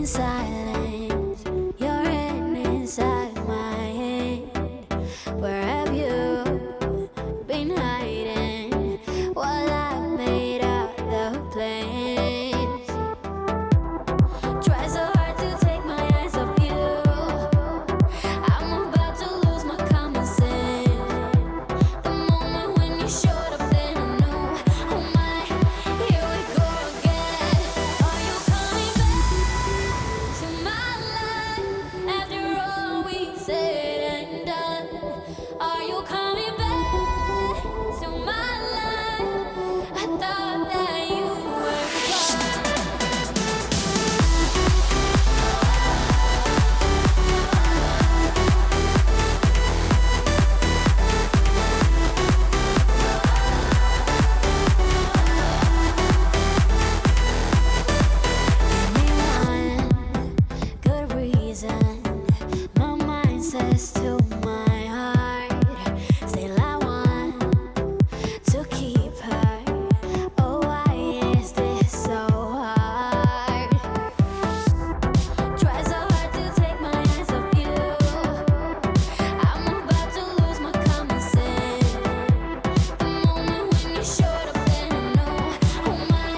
silence, your hand inside my hand. Where have you been hiding while I made out the plans? Try so hard to take my eyes off you. I'm about to lose my common sense. The moment when you showed up, then I knew, oh my, here we go again. Are you coming back to my life after all we said and done? Are you coming back to my life? I thought that you were gone. Good reason, my mind says to my heart, still I want to keep her. Oh, why is this so hard? Try so hard to take my eyes off you. I'm about to lose my common sense. The moment when you showed up, then I knew, oh my,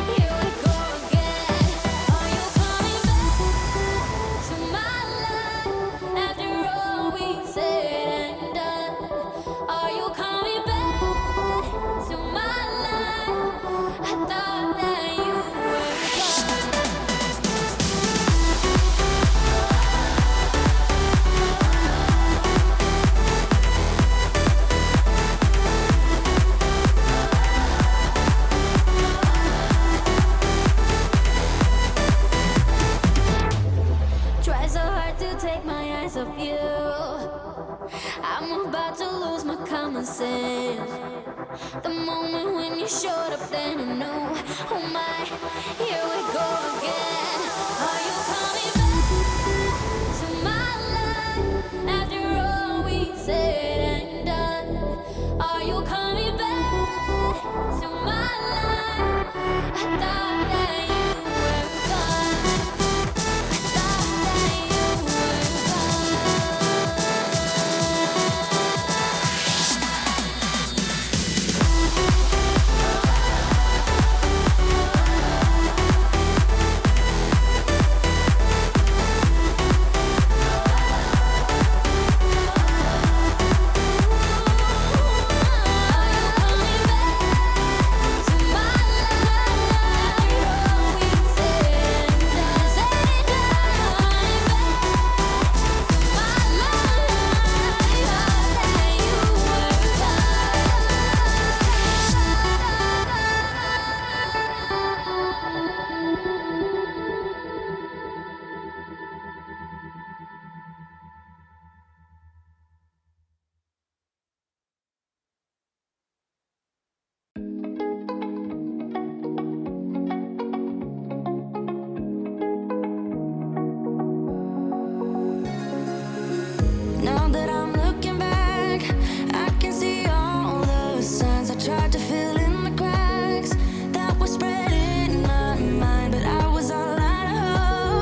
here we go again. Are you coming back to my life after all we said and done? Are you coming back to my life? I thought that you were gone. Try so hard to take my eyes off you. I'm about to lose my common sense. The moment when you showed up, then I knew, oh my, here we go again. Are you coming back to my life after all we said and done? Are you coming back to my life? I thought that you were gone. I thought that you were Now that I'm looking back, I can see all the signs I tried to fill in the cracks that were spread in my mind, but I was all out of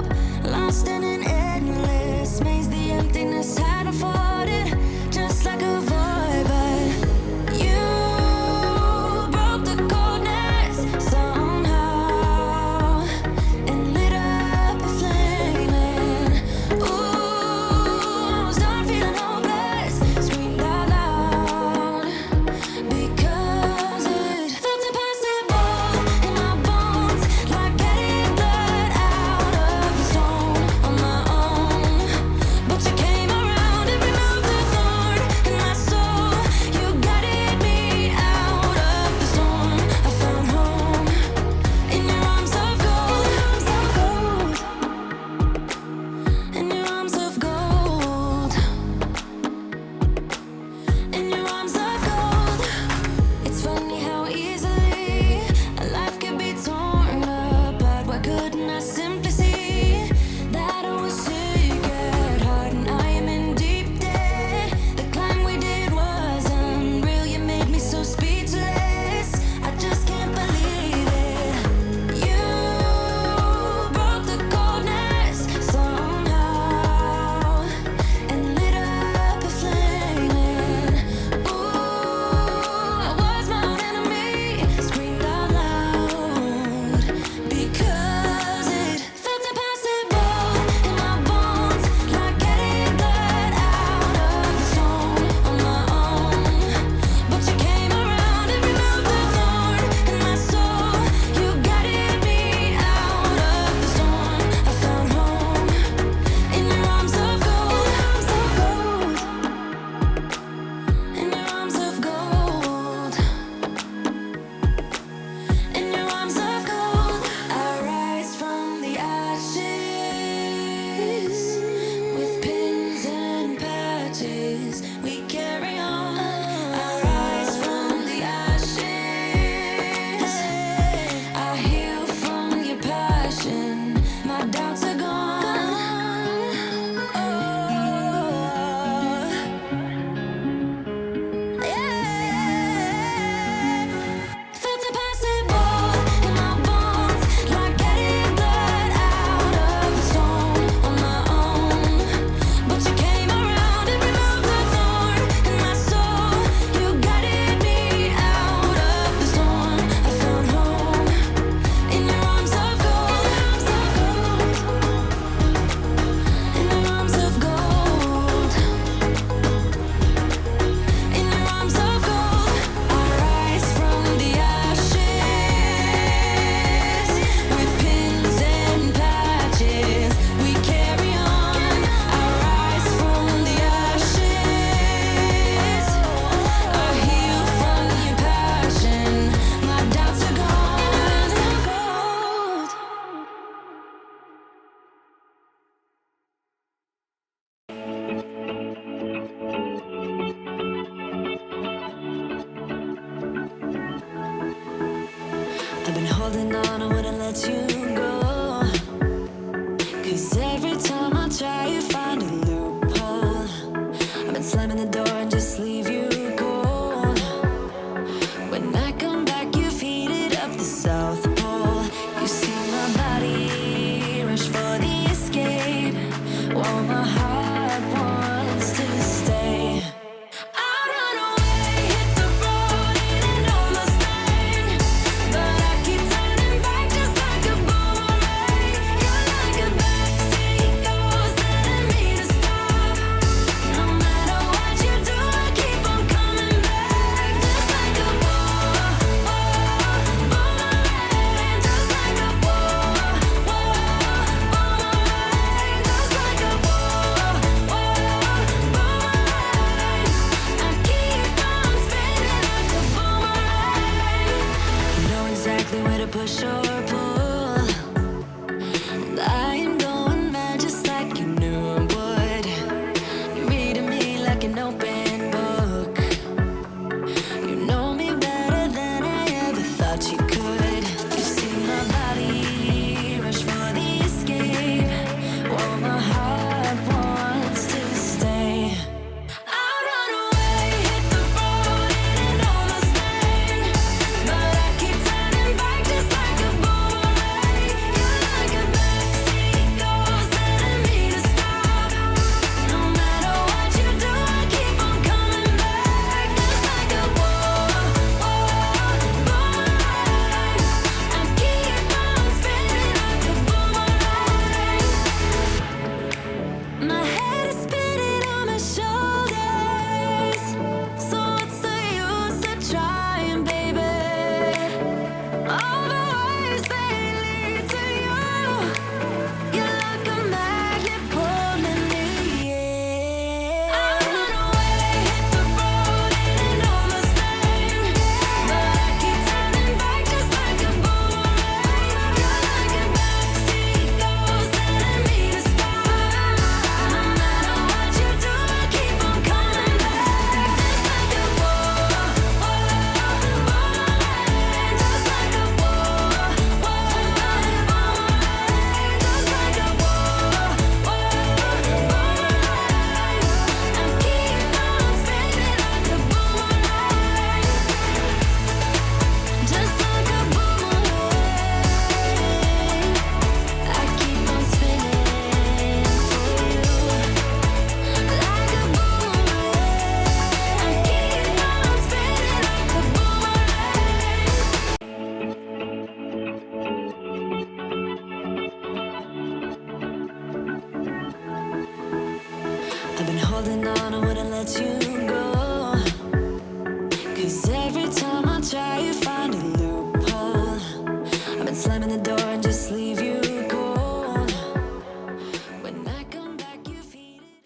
hope, lost in an endless maze. The emptiness had unfolded just like a void, but you broke the coldness somehow and lit up a flame. And ooh, I was done feeling hopeless. holding on, I wouldn't let you